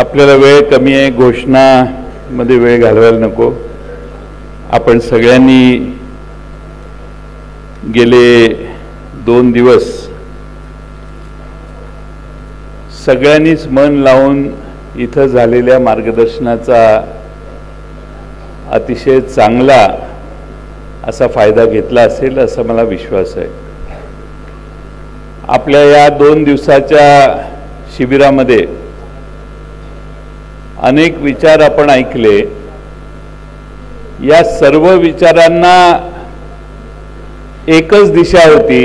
आपल्याला वेळ कमी आहे, घोषणामध्ये वेळ घालवायला नको. आपण सगळ्यांनी गेले 2 दिवस सगळ्यांनीच मन लावून इथं झालेल्या मार्गदर्शनाचा अतिशय चांगला असा फायदा घेतला असेल असं मला विश्वास आहे. आपल्या या 2 दिवसाच्या शिबिरामध्ये अनेक विचार आपण ऐकले. या सर्व विचारांना एकच दिशा होती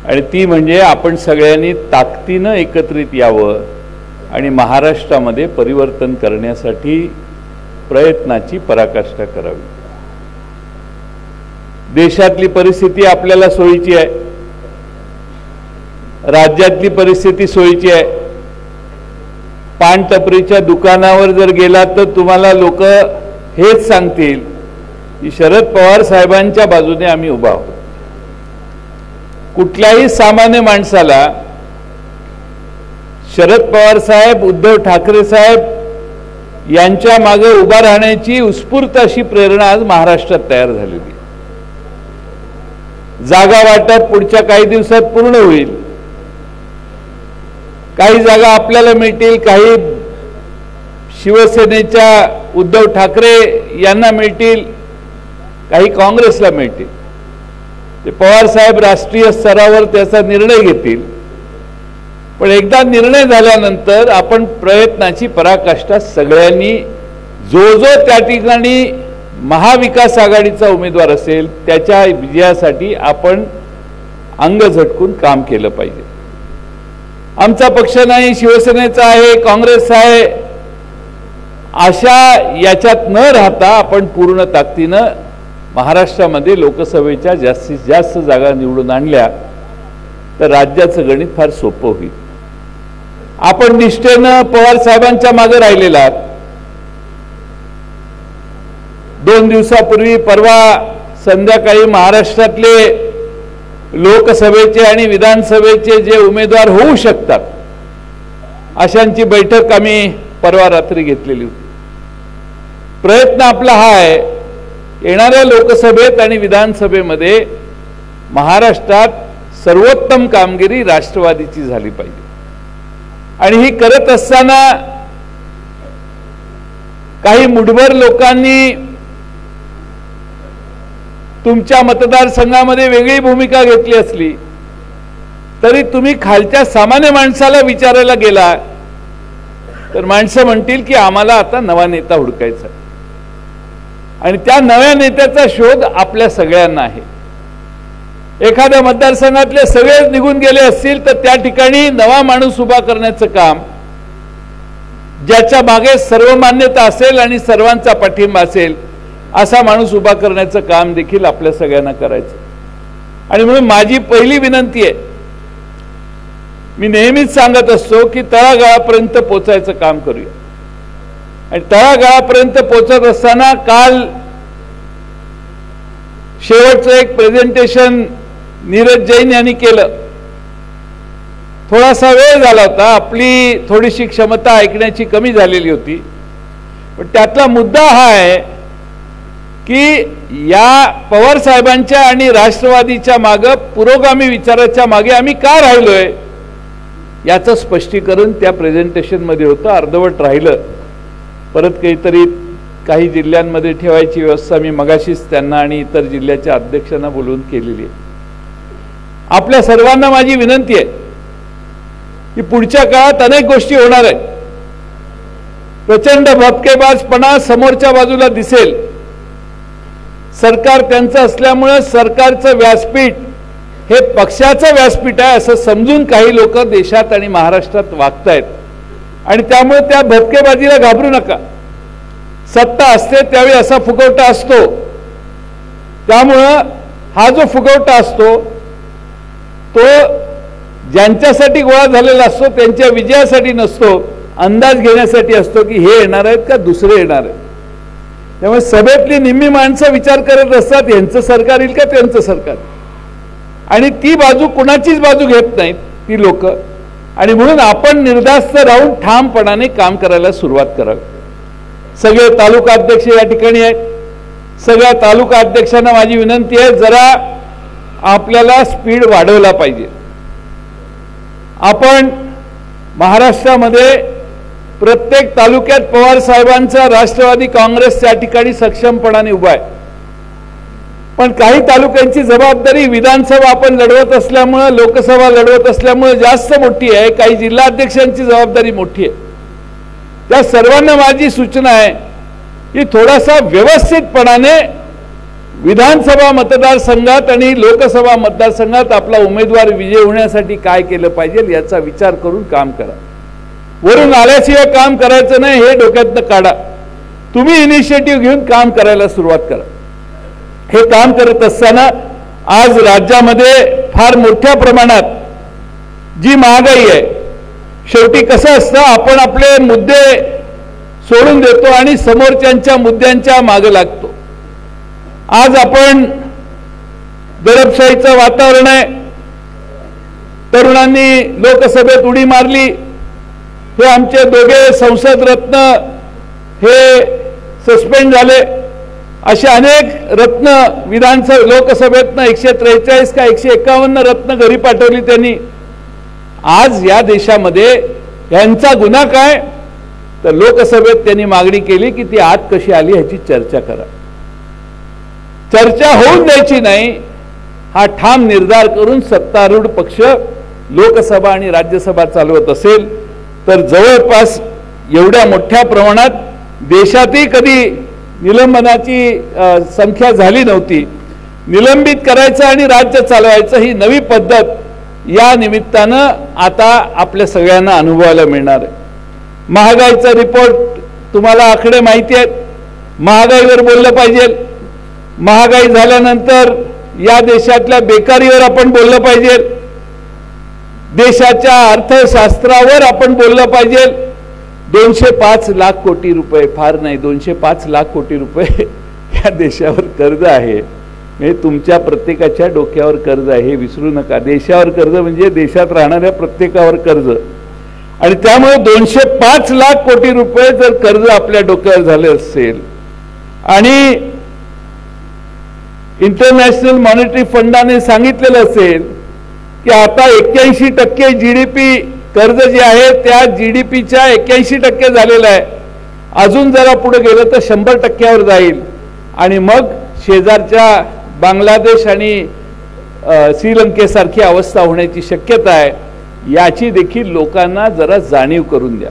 आणि ती म्हणजे आपण सगळ्यांनी ताकदीनं एकत्रित यावं आणि महाराष्ट्रामध्ये परिवर्तन करण्यासाठी प्रयत्नाची पराकाष्ठा करावी. देशातली परिस्थिती आपल्याला सोयीची आहे, राज्यातली परिस्थिती सोयीची आहे. पानटपरीच्या दुकानावर जर गेला तर तुम्हाला लोक हेच सांगतील की शरद पवार साहेबांच्या बाजूने आम्ही उभा आहोत. कुठल्याही सामान्य माणसाला शरद पवार साहेब, उद्धव ठाकरे साहेब यांच्या मागे उभा राहण्याची उत्स्फूर्त अशी प्रेरणा आज महाराष्ट्रात तयार झालेली. जागा वाटप पुढच्या काही दिवसात पूर्ण होईल. काही जागा आपल्याला मिळतील, काही शिवसेनेच्या उद्धव ठाकरे यांना मिळतील, काही काँग्रेसला मिळतील. ते पवार साहेब राष्ट्रीय स्तरावर त्याचा निर्णय घेतील. पण एकदा निर्णय झाल्यानंतर आपण प्रयत्नाची पराकाष्ठा सगळ्यांनी जो त्या ठिकाणी महाविकास आघाडीचा उमेदवार असेल त्याच्या विजयासाठी आपण अंग झटकून काम केलं पाहिजे. आमचा पक्ष नाही, शिवसेनेचा आहे, काँग्रेस आहे अशा याच्यात न राहता आपण पूर्ण ताकदीनं महाराष्ट्रामध्ये लोकसभेच्या जास्तीत जास्त जागा निवडून आणल्या तर राज्याचं गणित फार सोपं होईल. आपण निष्ठेनं पवार साहेबांच्या मागे राहिलेला आहात. 2 दिवसापूर्वी परवा संध्याकाळी महाराष्ट्रातले लोकसभेचे आणि विधानसभेचे जे उमेदवार होऊ शकतात अशांची बैठक आम्ही परवा रात्री घेतलेली होती. प्रयत्न आपला हा आहे, येणाऱ्या लोकसभेत आणि विधानसभेमध्ये महाराष्ट्रात सर्वोत्तम कामगिरी राष्ट्रवादीची झाली पाहिजे. आणि ही करत असताना काही मुठभर लोकांनी तुमच्या मतदारसंघामध्ये वेगळी भूमिका घेतली असली तरी तुम्ही खालच्या सामान्य माणसाला विचारायला गेला तर माणसं म्हणतील की आम्हाला आता नवा नेता हुडकायचा आहे. आणि त्या नव्या नेत्याचा शोध आपल्या सगळ्यांना आहे. एखाद्या मतदारसंघातले सगळेच निघून गेले असतील तर त्या ठिकाणी नवा माणूस उभा करण्याचं काम, ज्याच्या मागे सर्वमान्यता असेल आणि सर्वांचा पाठिंबा असेल असा माणूस उभा करण्याचं काम देखील आपल्या सगळ्यांना करायचं. आणि म्हणून माझी पहिली विनंती आहे, मी नेहमीच सांगत असतो की तळागाळापर्यंत पोचायचं काम करूया. आणि तळागाळापर्यंत पोचत असताना काल शेवटचं एक प्रेझेंटेशन नीरज जैन यांनी केलं. थोडासा वेळ झाला होता, आपली थोडीशी क्षमता ऐकण्याची कमी झालेली होती. पण त्यातला मुद्दा हा आहे की या पवार साहेबांच्या आणि राष्ट्रवादीच्या मागे, पुरोगामी विचाराच्या मागे आम्ही का राहिलोय याचं स्पष्टीकरण त्या प्रेझेंटेशन मध्ये होतं. अर्धवट राहिलं. परत काही जिल्ह्यांमध्ये ठेवायची व्यवस्था मी मगाशीच त्यांना आणि इतर जिल्ह्याच्या अध्यक्षांना बोलवून केलेली आहे. आपल्या सर्वांना माझी विनंती आहे की पुढच्या काळात अनेक गोष्टी होणार आहेत. प्रचंड भपकेबाजपणा समोरच्या बाजूला दिसेल. सरकार त्यांचं असल्यामुळे सरकारचं व्यासपीठ हे पक्षाचं व्यासपीठ आहे असं समजून काही लोक देशात आणि महाराष्ट्रात वागतायत. आणि त्यामुळे त्या भपकेबाजीला घाबरू नका. सत्ता असते त्यावेळी असा फुगवटा असतो. त्यामुळं हा जो फुगवटा असतो तो ज्यांच्यासाठी गोळा झालेला असतो त्यांच्या विजयासाठी नसतो, अंदाज घेण्यासाठी असतो की हे येणार आहेत का दुसरे येणार आहेत. त्यामुळे सभेतली निम्मी माणसं विचार करत असतात यांचं सरकार येईल का त्यांचं सरकार, आणि ती बाजू कुणाचीच बाजू घेत नाहीत ती लोक. आणि म्हणून आपण निर्धास्त राहून ठामपणाने काम करायला सुरुवात करावी. सगळे तालुका अध्यक्ष या ठिकाणी आहेत. सगळ्या तालुका अध्यक्षांना माझी विनंती आहे, जरा आपल्याला स्पीड वाढवला पाहिजे. आपण महाराष्ट्रामध्ये प्रत्येक तालुक्यात पवार साहेबांचा राष्ट्रवादी काँग्रेस त्या ठिकाणी सक्षमपणाने उभा आहे. पण काही तालुक्यांची जबाबदारी विधानसभा आपण लढवत असल्यामुळे, लोकसभा लढवत असल्यामुळे जास्त मोठी आहे. काही जिल्हाध्यक्षांची जबाबदारी मोठी आहे. त्या सर्वांना माझी सूचना आहे की थोडासा व्यवस्थितपणाने विधानसभा मतदारसंघात आणि लोकसभा मतदारसंघात आपला उमेदवार विजय होण्यासाठी काय केलं पाहिजे याचा विचार करून काम करा. वरून आल्याशिवाय काम करायचं नाही हे डोक्यातनं काढा. तुम्ही इनिशिएटिव्ह घेऊन काम करायला सुरुवात करा. हे काम करत असताना आज राज्यामध्ये फार मोठ्या प्रमाणात जी महागाई आहे, शेवटी कसं असतं, आपण आपले मुद्दे सोडून देतो आणि समोरच्यांच्या मुद्द्यांच्या मागे लागतो. आज आपण दडपशाहीचं वातावरण आहे. तरुणांनी लोकसभेत उडी मारली. हे आमचे दोघे संसद रत्न हे सस्पेंड झाले. असे अनेक रत्न लोकसभेतनं 143 का 151 रत्न घरी पाठवली त्यांनी. आज या देशामध्ये यांचा गुन्हा काय, तर लोकसभेत त्यांनी मागणी केली की ती आत कशी आली ह्याची चर्चा करा. चर्चा होऊन द्यायची नाही हा ठाम निर्धार करून सत्तारूढ पक्ष लोकसभा आणि राज्यसभा चालवत असेल तर जवळपास एवढ्या मोठ्या प्रमाणात देशातही कधी निलंबनाची संख्या झाली नव्हती. निलंबित करायचं आणि राज्य चालवायचं ही नवी पद्धत या निमित्तानं आता आपल्या सगळ्यांना अनुभवायला मिळणार आहे. महागाईचा रिपोर्ट तुम्हाला आकडे माहिती आहेत. महागाईवर बोललं पाहिजे. महागाई झाल्यानंतर या देशातल्या बेकारीवर आपण बोललं पाहिजे. देशाच्या अर्थशास्त्रावर आपण बोललं पाहिजे. 205 लाख कोटी रुपये, फार नाही, 205 लाख कोटी रुपये या देशावर कर्ज आहे. म्हणजे तुमच्या प्रत्येकाच्या डोक्यावर कर्ज आहे हे विसरू नका. देशावर कर्ज म्हणजे देशात राहणाऱ्या प्रत्येकावर कर्ज. आणि त्यामुळे 205 लाख कोटी रुपये जर कर्ज आपल्या डोक्यावर झाले असेल आणि इंटरनॅशनल मॉनिटरी फंडाने सांगितलेलं असेल की आता 81% जीडीपी कर्ज जे आहे त्या जीडीपीच्या 81% झालेलं आहे. अजून जरा पुढे गेलं तर 100% जाईल आणि मग शेजारच्या बांगलादेश आणि श्रीलंकेसारखी अवस्था होण्याची शक्यता आहे. याची देखील लोकांना जरा जाणीव करून द्या.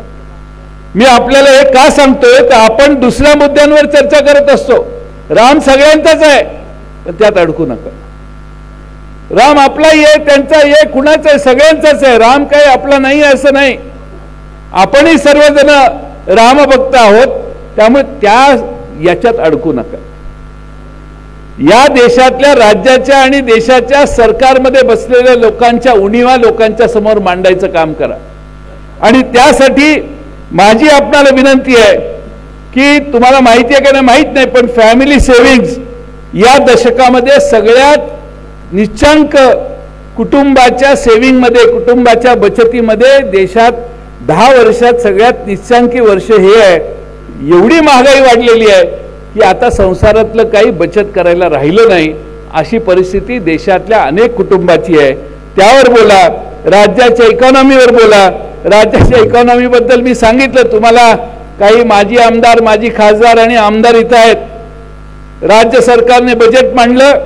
मी आपल्याला हे का सांगतोय तर आपण दुसऱ्या मुद्द्यांवर चर्चा करत असतो. राम सगळ्यांचाच आहे पण त्यात अडकू नका. राम आपलाही आहे, त्यांचा आहे, कुणाचा आहे, सगळ्यांचाच आहे. राम काही आपला नाही असं नाही. आपणही सर्वजण रामभक्त आहोत. त्यामुळे याच्यात अडकू नका. या देशातल्या राज्याच्या आणि देशाच्या सरकारमध्ये बसलेल्या लोकांच्या उणीवा लोकांच्या समोर मांडायचं काम करा. आणि त्यासाठी माझी आपल्याला विनंती आहे की तुम्हाला माहिती आहे का नाही माहित नाही, पण फॅमिली सेव्हिंग्ज या दशकामध्ये सगळ्यात निश्चांक कुटुंबाच्या सेव्हिंगमध्ये, कुटुंबाच्या बचतीमध्ये देशात 10 वर्षात सगळ्यात निश्चांकी वर्ष हे आहे. एवढी महागाई वाढलेली आहे की आता संसारातलं काही बचत करायला राहिलं नाही. अशी परिस्थिती देशातल्या अनेक कुटुंबाची आहे. त्यावर बोला. राज्याच्या इकॉनॉमीवर बोला. राज्याच्या इकॉनॉमीबद्दल मी सांगितलं तुम्हाला. काही माजी आमदार, माजी खासदार आणि आमदार इथं आहेत. राज्य सरकारने बजेट मांडलं.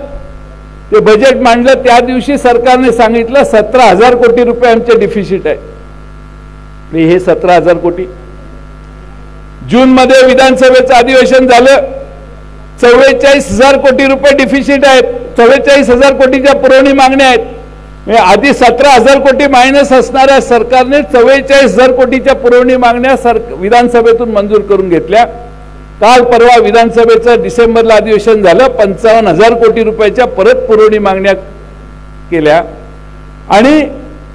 ते बजेट मांडलं त्या दिवशी सरकारने सांगितलं 17,000 कोटी रुपये आमचे डिफिसिट आहे. हे 17,000 कोटी जून मध्ये विधानसभेचं अधिवेशन झालं. 44,000 कोटी रुपये डिफिसिट आहेत. 44,000 कोटीच्या पुरवणी मागण्या आहेत. आधी 17,000 कोटी मायनस असणाऱ्या सरकारने 44,000 कोटीच्या पुरवणी मागण्या विधानसभेतून मंजूर करून घेतल्या. काल परवा विधानसभेचं डिसेंबरला अधिवेशन झालं. 55,000 कोटी रुपयाच्या परत पुरवणी मागण्या केल्या. आणि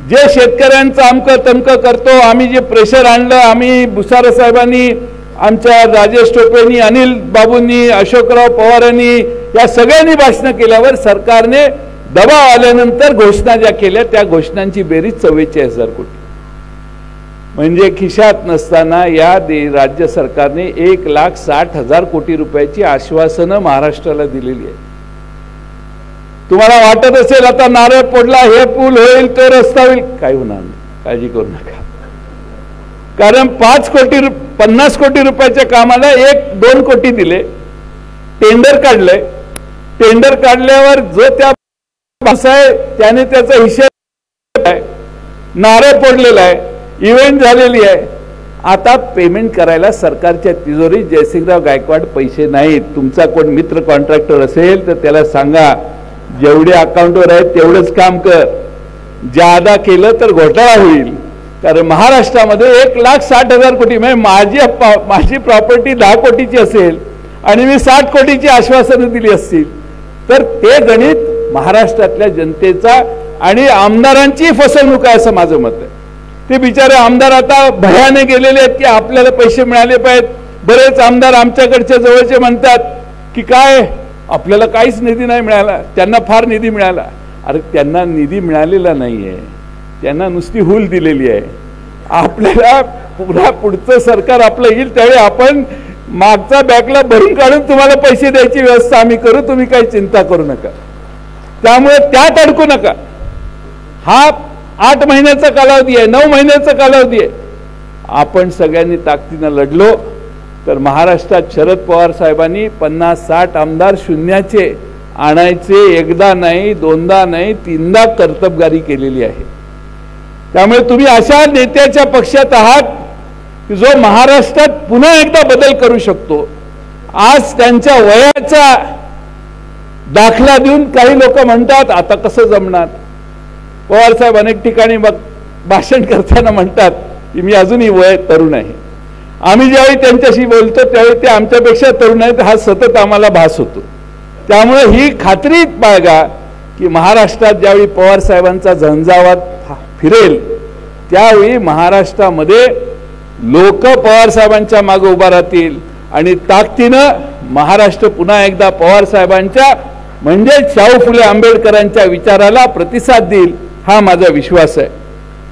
जे शेतकऱ्यांचं अमकं तमकं करतो, आम्ही जे प्रेशर आणलं, आम्ही भुसारे साहेबांनी, आमच्या राजेश टोपेंनी, अनिल बाबूंनी, अशोकराव पवारांनी या सगळ्यांनी भाषणं केल्यावर सरकारने दबाव आल्यानंतर घोषणा ज्या केल्या त्या घोषणांची बेरीज 44,000 कोटी. म्हणजे खिशात नसताना या राज्य सरकारने 1,60,000 कोटी रुपयाची आश्वासनं महाराष्ट्राला दिलेली आहे. तुम्हाला वाटत असेल आता नारळ पडला, हे पूल होईल, तो रस्ता होईल, काही होणार नाही, काळजी करू नका. कारण 50 कोटी रुपयाच्या कामाला 1-2 कोटी दिले, टेंडर काढले. टेंडर काढल्यावर जो त्या भाषा आहे त्याने त्याचा हिशेब आहे, नारळ पडलेला आहे, इव्हेंट झालेली आहे. आता पेमेंट करायला सरकारच्या तिजोरी जयसिंगराव गायकवाड पैसे नाहीत. तुमचा कोण मित्र कॉन्ट्रॅक्टर असेल तर त्याला सांगा, जेवढे अकाउंटवर आहेत तेवढंच काम कर, जादा केलं तर घोटाळा होईल. कारण महाराष्ट्रामध्ये 1,60,000 कोटी, म्हणजे माझी प्रॉपर्टी 10 कोटीची असेल आणि मी 60 कोटीची आश्वासनं दिली असतील तर ते गणित महाराष्ट्रातल्या जनतेचा आणि आमदारांची फसवणूक आहे असं माझं मत आहे. ते बिचारे आमदार आता भयाने गेलेले आहेत की आपल्याला पैसे मिळाले पाहिजेत. बरेच आमदार आमच्याकडच्या जवळचे म्हणतात की काय आपल्याला काहीच निधी नाही मिळाला, त्यांना फार निधी मिळाला. अरे त्यांना निधी मिळालेला नाही आहे, त्यांना नुसती हूल दिलेली आहे. आपल्याला पुढचं सरकार आपलं येईल त्यावेळी आपण मागचा बॅकला भरून काढून तुम्हाला पैसे द्यायची व्यवस्था आम्ही करू, तुम्ही काही चिंता करू नका. त्यामुळे त्यात अडकू नका. हा 8 महिन्याचा कालावधी आहे, 9 महिन्याचा कालावधी आहे. आपण सगळ्यांनी ताकदीनं लढलो तर महाराष्ट्रात शरद पवार साहेबांनी 50-60 आमदार शून्याचे आणायचे, एकदा नाही, दोनदा नाही, 3दा कर्तबगारी केलेली आहे. त्यामुळे तुम्ही अशा नेत्याच्या पक्षात आहात की जो महाराष्ट्रात पुन्हा एकदा बदल करू शकतो. आज त्यांच्या वयाचा दाखला देऊन काही लोक म्हणतात आता कसं जमणार. पवार साहेब अनेक ठिकाणी भाषण करताना म्हणतात की मी अजूनही वय तरुण आहे. आम्ही ज्यावेळी त्यांच्याशी बोलतो त्यावेळी ते आमच्यापेक्षा तरुण आहेत, हा सतत आम्हाला भास होतो. त्यामुळे ही खात्री बाळगा की महाराष्ट्रात ज्यावेळी पवार साहेबांचा झंझावात फिरेल त्यावेळी महाराष्ट्रामध्ये लोक पवार साहेबांच्या मागे उभा राहतील आणि ताकदीनं महाराष्ट्र पुन्हा एकदा पवार साहेबांच्या म्हणजे शाहू फुले आंबेडकरांच्या विचाराला प्रतिसाद देईल, हा माझा विश्वास आहे.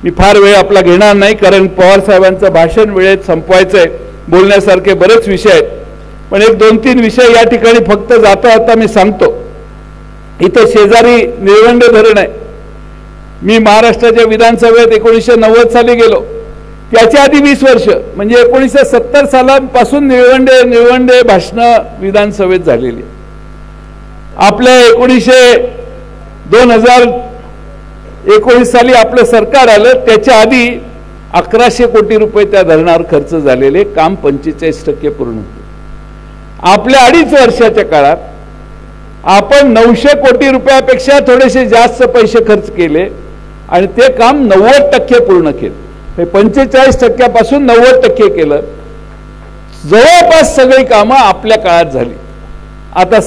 मी फार वेळ आपला घेणार नाही कारण पवार साहेबांचं भाषण वेळेत संपवायचं आहे. बोलण्यासारखे बरेच विषय आहेत पण 1-2-3 विषय या ठिकाणी फक्त जाता जाता मी सांगतो. इथं शेजारी निळवंडे धरण आहे. मी महाराष्ट्राच्या विधानसभेत 1990 साली गेलो. त्याच्या आधी 20 वर्ष म्हणजे 1970 सालांपासून निळवंडे भाषणं विधानसभेत झालेली. आपल्या 2019 साली आपलं सरकार आलं त्याच्या आधी 1100 कोटी रुपये त्या धरणावर खर्च झालेले, काम 45% पूर्ण होते. आपल्या 2.5 वर्षाच्या काळात आपण 900 कोटी रुपयापेक्षा थोडेसे जास्त पैसे खर्च केले आणि ते काम 90% पूर्ण केलं. 45% 90% केलं. जवळपास सगळी कामं आपल्या काळात झाली. आता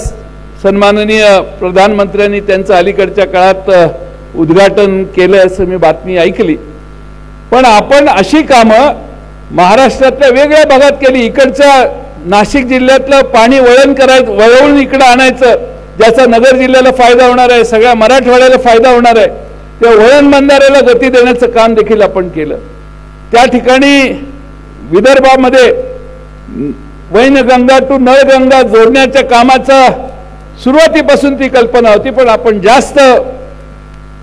सन्माननीय प्रधानमंत्र्यांनी त्यांचं अलीकडच्या काळात उद्घाटन केलं असं मी बातमी ऐकली. पण आपण अशी कामं महाराष्ट्रातल्या वेगळ्या भागात केली. इकडच्या नाशिक जिल्ह्यातलं पाणी वळवून इकडं आणायचं, ज्याचा नगर जिल्ह्याला फायदा होणार आहे, सगळ्या मराठवाड्याला फायदा होणार आहे. त्या वळण बंधाऱ्याला गती देण्याचं काम देखील आपण केलं. त्या ठिकाणी विदर्भामध्ये वैनगंगा टू नळगंगा जोडण्याच्या कामाचा सुरुवातीपासून ती कल्पना होती पण आपण जास्त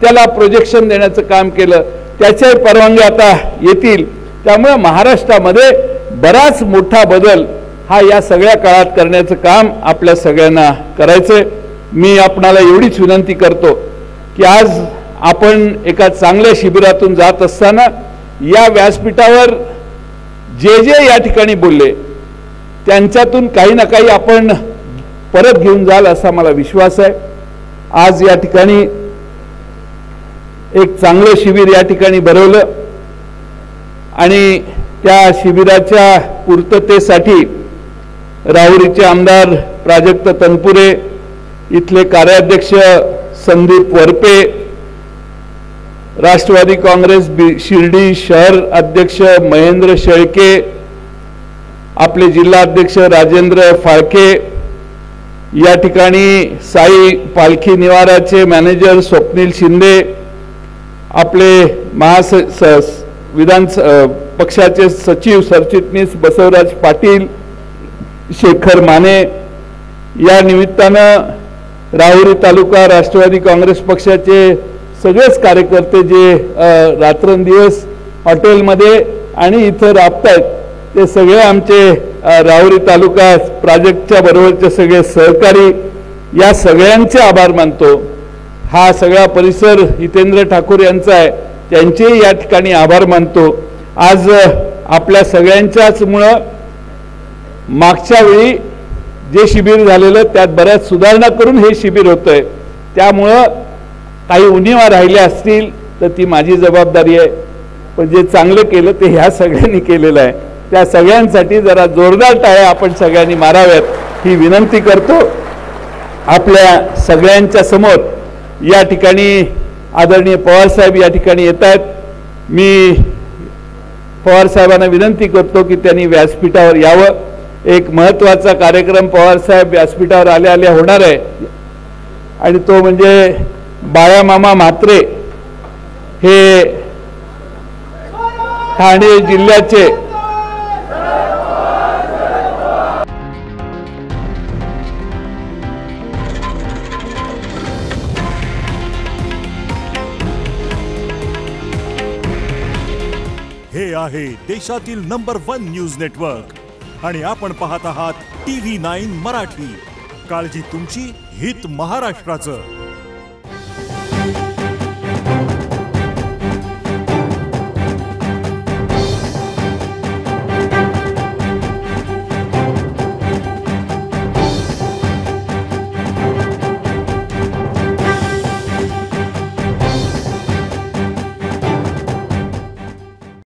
त्याला प्रोजेक्शन देण्याचं काम केलं. त्याच्याही परवानगी आता येतील. त्यामुळे महाराष्ट्रामध्ये बराच मोठा बदल हा या सगळ्या काळात करण्याचं काम आपल्या सगळ्यांना करायचंय. मी आपणाला एवढीच विनंती करतो की आज आपण एका चांगल्या शिबिरातून जात असताना या व्यासपीठावर जे या ठिकाणी बोलले त्यांच्यातून काही ना काही आपण परत घेऊन जाल असा मला विश्वास आहे. आज या ठिकाणी एक चांगलं शिबिर या ठिकाणी भरवलं आणि त्या शिबिराच्या पूर्ततेसाठी राहुरीचे आमदार प्राजक्त तनपुरे, इथले कार्याध्यक्ष संदीप वरपे, राष्ट्रवादी काँग्रेस शिर्डी शहर अध्यक्ष महेंद्र शेळके, आपले जिल्हा अध्यक्ष राजेंद्र फाळके, या ठिकाणी साई पालखी निवाराचे मॅनेजर स्वप्नील शिंदे, आपले पक्षाचे सचिव सरचिटणीस बसवराज पाटील, शेखर माने, या निमित्तानं राहुरी तालुका राष्ट्रवादी काँग्रेस पक्षाचे सगळेच कार्यकर्ते जे रात्रंदिवस हॉटेलमध्ये आणि इथं राबतायत, ते सगळे आमचे राहुरी तालुका प्रोजेक्टच्या बरोबरचे सगळे सहकारी, या सगळ्यांचे आभार मानतो। हा सगळा परिसर हितेंद्र ठाकूर यांचा आहे, त्यांचे या ठिकाणी आभार मानतो। आज आपल्या सगळ्यांच्याच मुळे मागच्या वेळी जे शिबिर झालेलं त्यात बऱ्याच सुधारणा करून हे शिबिर होतंय, त्यामुळं काही उणिवा राहिल्या असतील तर ती माझी जबाबदारी आहे, पण जे चांगलं केलं ते ह्या सगळ्यांनी केलेलं आहे। त्या सगळ्यांसाठी जरा जोरदार टाळ्या आपण सगळ्यांनी माराव्यात ही विनंती करतो। आपल्या सगळ्यांच्या समोर या ठिकाणी आदरणीय पवार साहेब या ठिकाणी येत आहेत। मी पवार साहेबांना विनंती करतो की त्यांनी व्यासपीठावर यावं। एक महत्त्वाचा कार्यक्रम पवार साहेब व्यासपीठावर आल्या आल्या होणार आहे आणि तो म्हणजे बाळामामा म्हात्रे हे ठाणे जिल्ह्याचे हे आहे देशातील नंबर 1 न्यूज नेटवर्क आणि आपण पाहत आहात TV9 मराठी। काळजी तुमची, हित महाराष्ट्राचं।